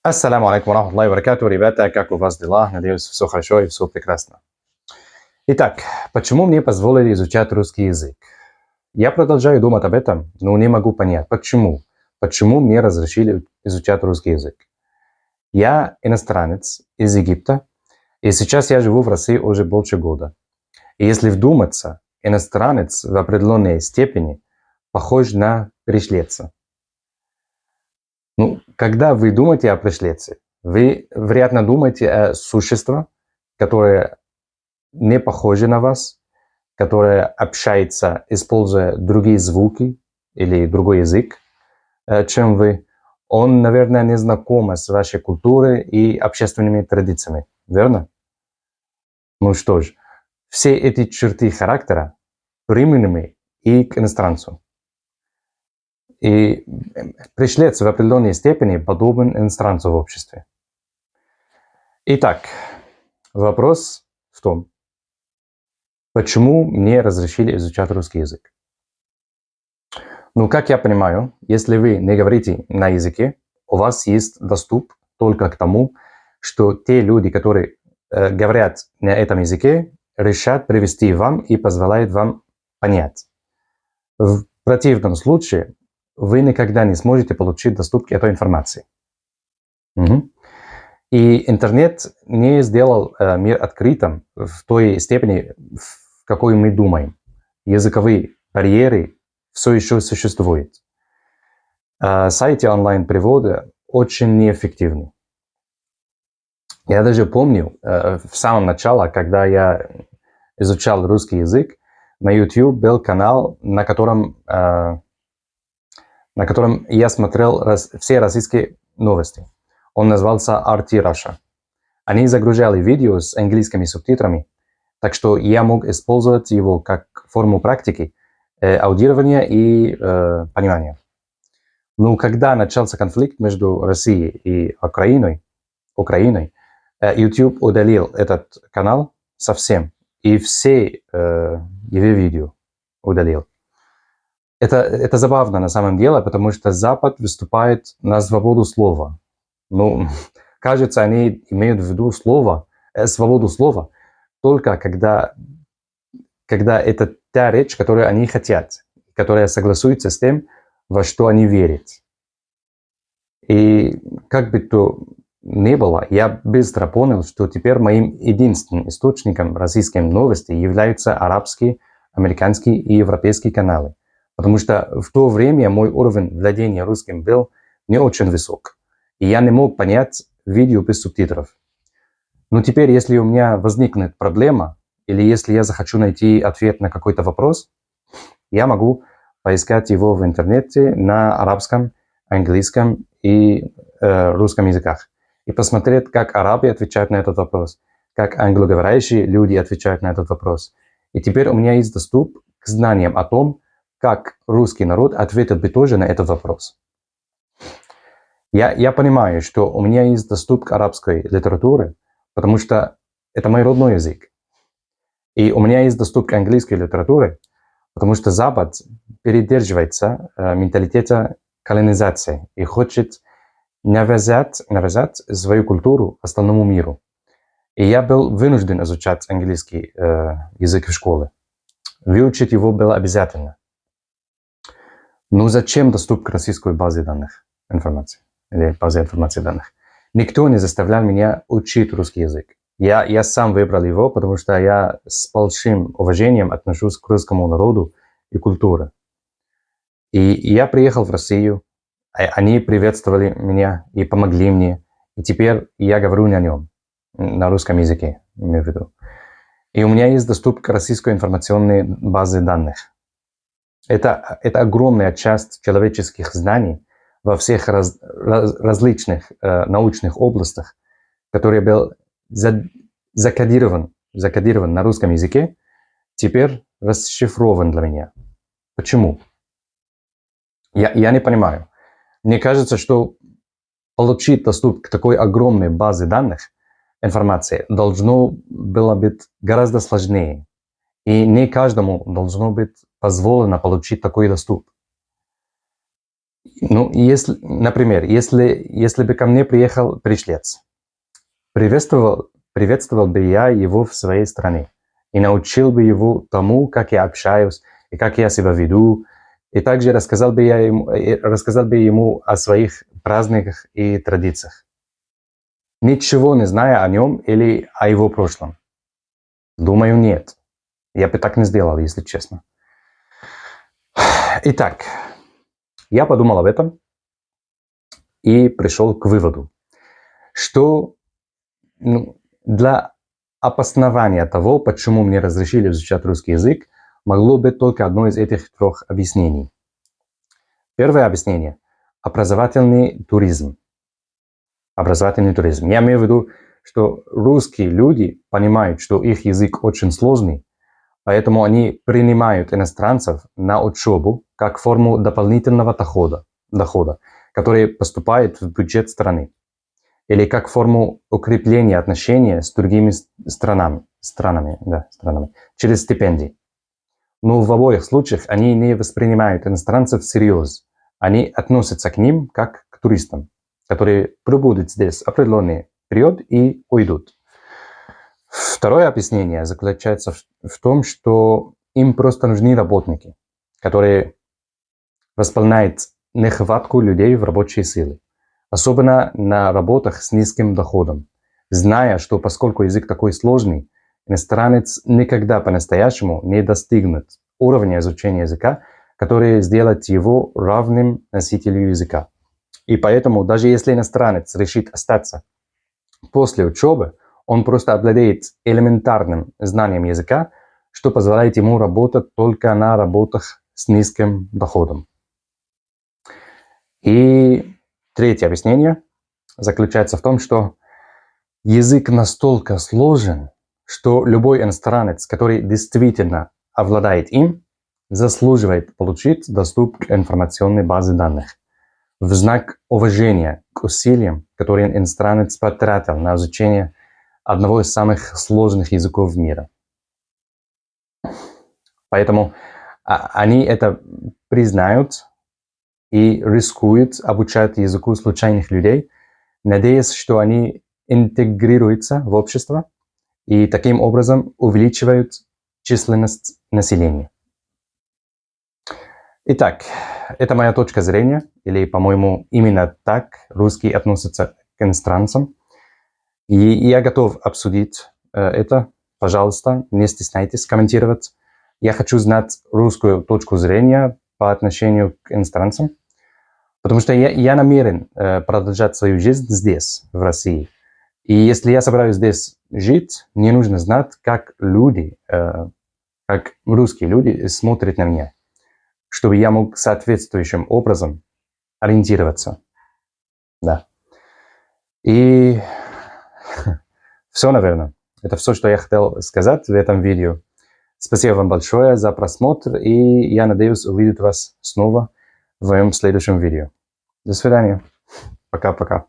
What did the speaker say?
Ассаляму алейкум рахматуллахи баракату, ребята, как у вас дела? Надеюсь, все хорошо и все прекрасно. Итак, почему мне позволили изучать русский язык? Я продолжаю думать об этом, но не могу понять, почему. Почему мне разрешили изучать русский язык? Я иностранец из Египта, и сейчас я живу в России уже больше года. И если вдуматься, иностранец в определенной степени похож на пришлеца. Когда вы думаете о пришлеце, вы, вероятно, думаете о существе, которое не похоже на вас, которое общается, используя другие звуки или другой язык, чем вы. Он, наверное, не знаком с вашей культурой и общественными традициями, верно? Ну что ж, все эти черты характера применимы и к иностранцу. И пришлец в определенной степени подобен иностранцу в обществе. Итак, вопрос в том, почему мне разрешили изучать русский язык? Как я понимаю, если вы не говорите на языке, у вас есть доступ только к тому, что те люди, которые говорят на этом языке, решат привести вам и позволяют вам понять. В противном случае вы никогда не сможете получить доступ к этой информации. И интернет не сделал мир открытым в той степени, в какой мы думаем. Языковые барьеры все еще существуют. Сайты онлайн-перевода очень неэффективны. Я даже помню, в самом начале, когда я изучал русский язык, на YouTube был канал, на котором я смотрел все российские новости. Он назывался RT Russia. Они загружали видео с английскими субтитрами, так что я мог использовать его как форму практики, аудирования и понимания. Но когда начался конфликт между Россией и Украиной, YouTube удалил этот канал совсем, и все его видео удалил. Это забавно на самом деле, потому что Запад выступает на свободу слова. Кажется, они имеют в виду свободу слова, только когда это та речь, которую они хотят, которая согласуется с тем, во что они верят. И как бы то ни было, я быстро понял, что теперь моим единственным источником российских новостей являются арабские, американские и европейские каналы. Потому что в то время мой уровень владения русским был не очень высок. И я не мог понять видео без субтитров. Но теперь, если у меня возникнет проблема, или если я захочу найти ответ на какой-то вопрос, я могу поискать его в интернете на арабском, английском и русском языках. И посмотреть, как арабы отвечают на этот вопрос, как англоговорящие люди отвечают на этот вопрос. И теперь у меня есть доступ к знаниям о том, как русский народ ответил бы тоже на этот вопрос. Я понимаю, что у меня есть доступ к арабской литературе, потому что это мой родной язык. И у меня есть доступ к английской литературе, потому что Запад придерживается менталитета колонизации и хочет навязать свою культуру остальному миру. И я был вынужден изучать английский язык в школе. Выучить его было обязательно. Но зачем доступ к российской базе данных информации? Или базе информации данных? Никто не заставлял меня учить русский язык. Я сам выбрал его, потому что я с большим уважением отношусь к русскому народу и культуре. И я приехал в Россию, они приветствовали меня и помогли мне. И теперь я говорю на нем, на русском языке, имею в виду. И у меня есть доступ к российской информационной базе данных. Это огромная часть человеческих знаний во всех различных научных областях, который был закодирован на русском языке, теперь расшифрован для меня. Почему? Я не понимаю. Мне кажется, что получить доступ к такой огромной базе данных, информации, должно было быть гораздо сложнее. И не каждому должно быть позволено получить такой доступ. Ну, например, если бы ко мне приехал пришлец, приветствовал бы я его в своей стране и научил бы его тому, как я общаюсь и как я себя веду, и также рассказал бы ему о своих праздниках и традициях, ничего не зная о нем или о его прошлом. Думаю, нет. Я бы так не сделал, если честно. Итак, я подумал об этом и пришел к выводу, что для обоснования того, почему мне разрешили изучать русский язык, могло быть только одно из этих трех объяснений. Первое объяснение – образовательный туризм. Образовательный туризм. Я имею в виду, что русские люди понимают, что их язык очень сложный, поэтому они принимают иностранцев на учебу как форму дополнительного дохода, который поступает в бюджет страны, или как форму укрепления отношений с другими странами через стипендии. Но в обоих случаях они не воспринимают иностранцев всерьез. Они относятся к ним как к туристам, которые пребудут здесь определенный период и уйдут. Второе объяснение заключается в том, что им просто нужны работники, которые восполняют нехватку людей в рабочей силе, особенно на работах с низким доходом, зная, что поскольку язык такой сложный, иностранец никогда по-настоящему не достигнет уровня изучения языка, который сделает его равным носителю языка. И поэтому, даже если иностранец решит остаться после учебы, он просто обладает элементарным знанием языка, что позволяет ему работать только на работах с низким доходом. И третье объяснение заключается в том, что язык настолько сложен, что любой иностранец, который действительно обладает им, заслуживает получить доступ к информационной базе данных в знак уважения к усилиям, которые иностранец потратил на изучение одного из самых сложных языков мира. Поэтому они это признают и рискуют обучать языку случайных людей, надеясь, что они интегрируются в общество и таким образом увеличивают численность населения. Итак, это моя точка зрения, или, по-моему, именно так русские относятся к иностранцам. И я готов обсудить это. Пожалуйста, не стесняйтесь комментировать. Я хочу знать русскую точку зрения по отношению к иностранцам, потому что я намерен продолжать свою жизнь здесь, в России. И если я собираюсь здесь жить, мне нужно знать, как русские люди смотрят на меня, чтобы я мог соответствующим образом ориентироваться. Да. И все, наверное. Это все, что я хотел сказать в этом видео. Спасибо вам большое за просмотр, и я надеюсь увидеть вас снова в моем следующем видео. До свидания. Пока-пока.